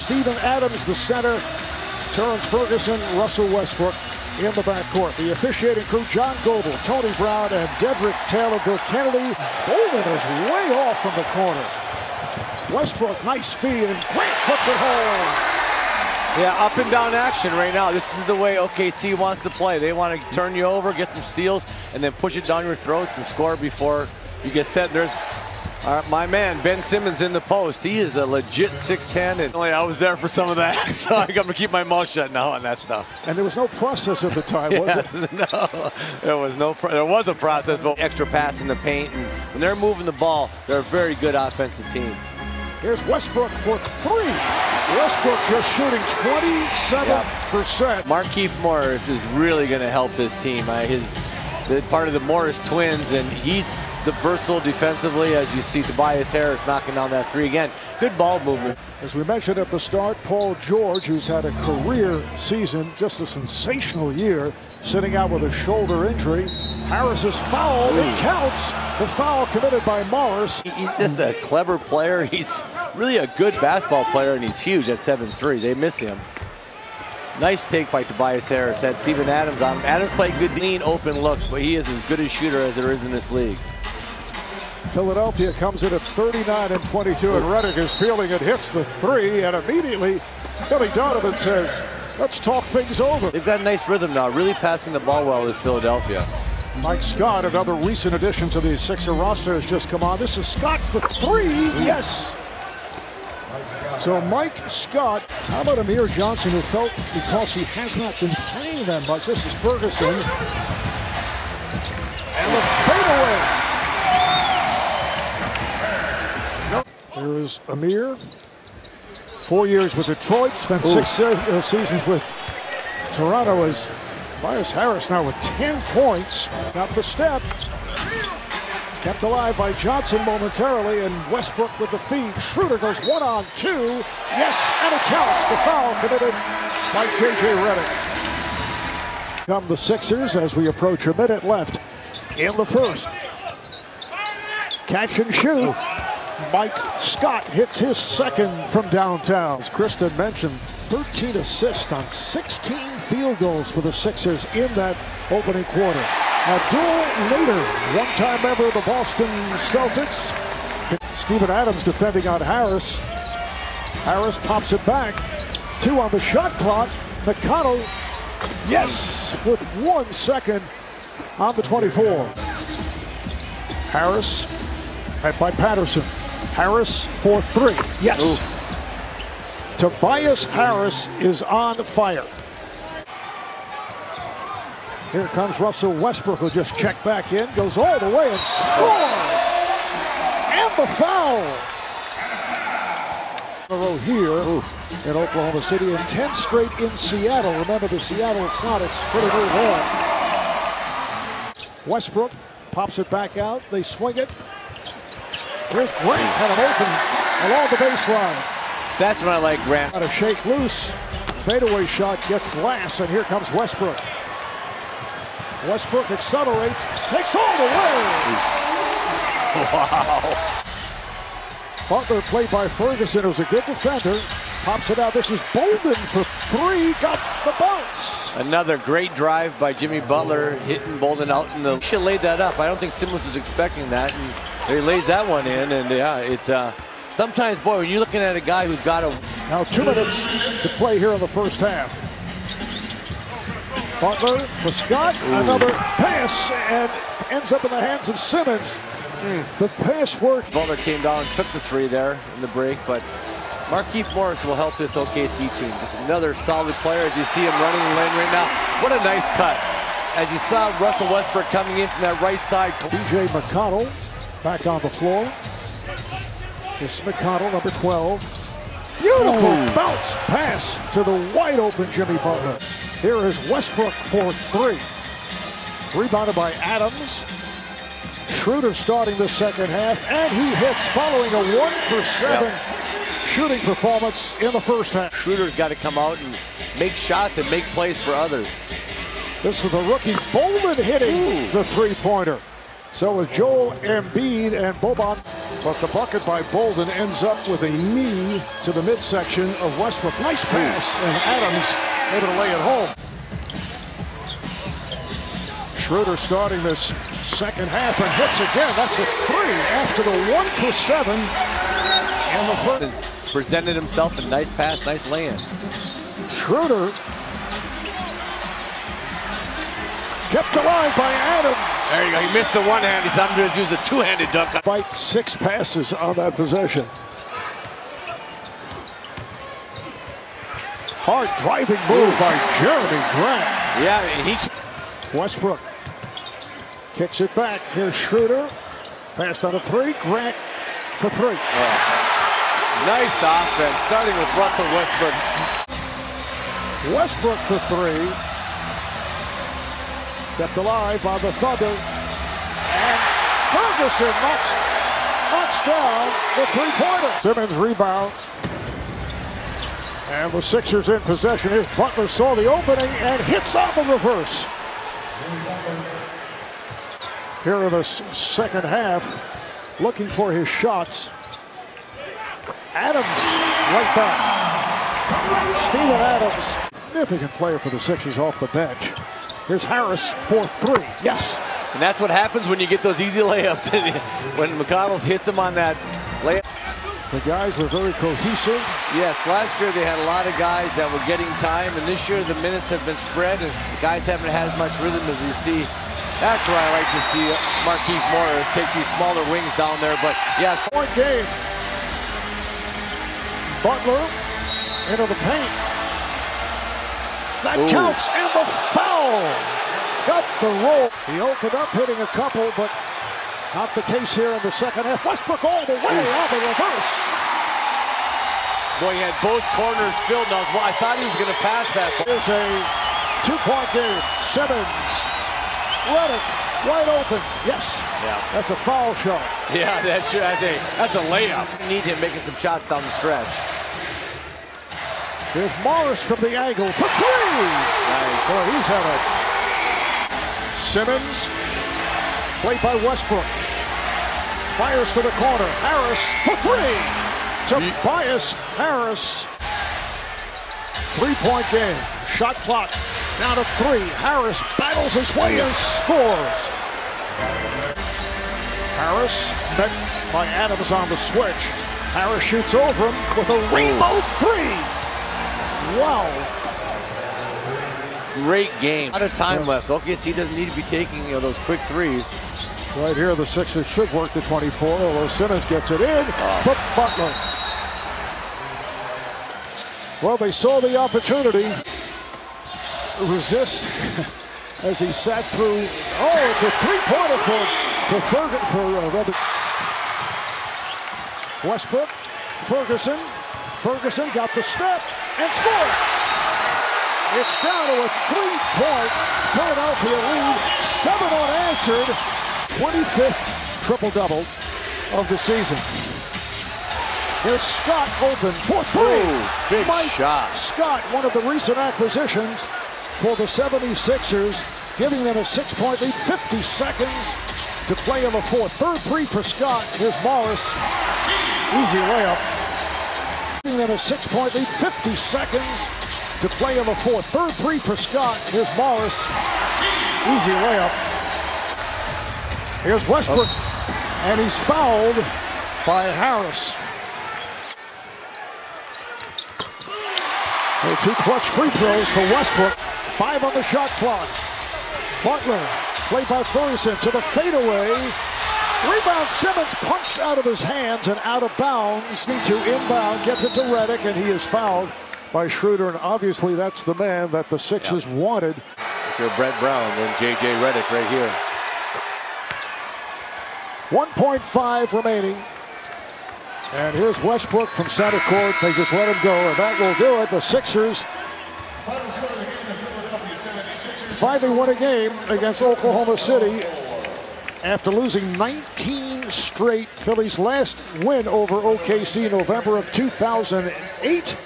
Steven Adams, the center. Terrence Ferguson, Russell Westbrook in the backcourt. The officiating crew, John Goebel, Tony Brown, and Dedrick Taylor. Bill Kennedy. Bolden is way off from the corner. Westbrook, nice feed, and Grant puts it home. Yeah, up and down action right now. This is the way OKC wants to play. They want to turn you over, get some steals, and then push it down your throats and score before you get set. There's my man, Ben Simmons, in the post. He is a legit 6'10", and I was there for some of that, so I'm going to keep my mouth shut now on that stuff. And there was no process at the time, was it? No, there was a process, but extra pass in the paint, and when they're moving the ball, they're a very good offensive team. Here's Westbrook for three. Westbrook just shooting 27%. Markieff Morris is really going to help this team. He's part of the Morris twins, and he's the versatile defensively, as you see Tobias Harris knocking down that three again. Good ball movement. As we mentioned at the start, Paul George, who's had a career season, just a sensational year, sitting out with a shoulder injury. Harris is fouled. It counts. The foul committed by Morris. He's just a clever player. He's really a good basketball player, and he's huge at 7'3". They miss him. Nice take by Tobias Harris. Had Steven Adams on him. Adams played good, clean, open looks, but he is as good a shooter as there is in this league. Philadelphia comes in at 39 and 22, and Redick is feeling it, hits the three, and immediately Billy Donovan says, let's talk things over. They've got a nice rhythm now, really passing the ball well is Philadelphia. Mike Scott, another recent addition to the Sixer roster, has just come on. This is Scott for three, yes. So Mike Scott, how about Amir Johnson, who felt because he has not been playing that much. This is Ferguson. And the fadeaway. There is Amir, 4 years with Detroit, spent 6 seasons with Toronto. As Tobias Harris now with 10 points. Got the step. It's kept alive by Johnson momentarily, and Westbrook with the feed. Schroeder goes 1-on-2. Yes, and it counts. The foul committed by J.J. Redick. Come the Sixers as we approach a minute left in the first. Catch and shoot. Mike Scott hits his second from downtown. As Kristen mentioned, 13 assists on 16 field goals for the Sixers in that opening quarter. Abdul Nader, one-time member of the Boston Celtics. Steven Adams defending on Harris. Harris pops it back. 2 on the shot clock. McConnell, yes, with 1 second on the 24. Harris, by Patterson. Harris for 3. Yes. Ooh. Tobias Harris is on fire. Here comes Russell Westbrook, who just checked back in, goes all the way and scores! And the foul! In a row here in Oklahoma City, and 10 straight in Seattle. Remember, the Seattle Sonics pretty good there. Westbrook pops it back out. They swing it. Here's Grant, had it open along the baseline. That's what I like, Grant. Got a shake loose. Fadeaway shot gets glass, and here comes Westbrook. Westbrook accelerates, takes all the way. Wow. Butler played by Ferguson, who's a good defender. Pops it out. This is Bolden for 3. Got the bounce. Another great drive by Jimmy Butler, hitting Bolden out in the. He should have laid that up. I don't think Simmons was expecting that, and he lays that one in. And yeah, sometimes, boy, when you're looking at a guy who's got a. Now 2 minutes to play here in the first half. Butler for Scott. Ooh. Another pass, and ends up in the hands of Simmons. The pass work. Butler came down and took the 3 there in the break, but Markieff Morris will help this OKC team. Just another solid player as you see him running the lane right now. What a nice cut. As you saw Russell Westbrook coming in from that right side. TJ McConnell back on the floor. This is McConnell, number 12. Beautiful bounce pass to the wide open Jimmy Butler. Here is Westbrook for 3. Rebounded by Adams. Schroeder starting the second half, and he hits following a 1 for 7 shooting performance in the first half. Schroeder's got to come out and make shots and make plays for others. This is the rookie Bolden hitting the 3-pointer. So with Joel Embiid and Boban. But the bucket by Bolden ends up with a knee to the midsection of Westbrook. Nice pass, and Adams able to lay it home. Schroeder starting this second half and hits again. That's a 3 after the 1 for 7. And the first presented himself a nice pass, nice lay-in. Schroeder kept alive by Adams. There you go. He missed the one hand. He's going to use a two-handed dunk. Despite 6 passes on that possession. Hard driving move by Jeremy Grant. Yeah, he. Westbrook kicks it back. Here's Schroeder. Passed on a 3. Grant for 3. Nice offense, starting with Russell Westbrook. Westbrook for 3. Kept alive by the Thunder. And Ferguson knocks down the 3-pointer. Simmons rebounds. And the Sixers in possession. Here's Butler, saw the opening and hits on the reverse. Here in the second half, looking for his shots. Adams right back. Steven Adams, significant player for the Sixers off the bench. Here's Harris for 3. Yes. And that's what happens when you get those easy layups. When McConnell hits him on that layup. The guys were very cohesive. Yes, last year they had a lot of guys that were getting time, and this year the minutes have been spread, and the guys haven't had as much rhythm as you see. That's where I like to see Markieff Morris take these smaller wings down there, but yes. Point game. Butler into the paint. That counts, and the foul. Got the roll. He opened up, hitting a couple, but not the case here in the second half. Westbrook all the way on the reverse. Boy, he had both corners filled. Now, I thought he was going to pass that. It's a 2-point game. Simmons, Redick, wide open. Yes. Yeah. That's a foul shot. Yeah, that's a layup. Need him making some shots down the stretch. Here's Morris from the angle for 3. Nice. Boy, he's had a Simmons, played by Westbrook. Fires to the corner. Harris for 3. Tobias Harris. 3-point game. Shot clock down to 3. Harris battles his way and scores. Harris met by Adams on the switch. Harris shoots over him with a rainbow 3. Wow. Great game. A lot of time left. OKC doesn't need to be taking those quick threes. Right here, the Sixers should work the 24, although Simmons gets it in for Butler. Well, they saw the opportunity. Resist as he sat through. Oh, it's a 3-pointer for Westbrook. Ferguson got the step and scored. It's down to a 3-point Philadelphia lead, 7 unanswered, 25th triple-double of the season. Here's Scott open for 3. Big Mike shot. Scott, one of the recent acquisitions for the 76ers, giving them a 6-point lead, 50 seconds to play in the fourth. Third 3 for Scott. Here's Morris. Easy layup. Giving them a 6-point lead, 50 seconds to play in the fourth. Third 3 for Scott. Here's Morris. Easy layup. Here's Westbrook. And he's fouled by Harris. 2 clutch free throws for Westbrook. 5 on the shot clock. Butler, played by Ferguson, to the fadeaway. Rebound, Simmons punched out of his hands and out of bounds. Need to inbound, gets it to Redick, and he is fouled by Schroeder. And obviously that's the man that the Sixers wanted. If you're Brett Brown, then J.J. Redick right here. 1.5 remaining. And here's Westbrook from center court. They just let him go, and that will do it. The Sixers finally won a game against Oklahoma City after losing 19 straight. Philly's last win over OKC, November of 2008.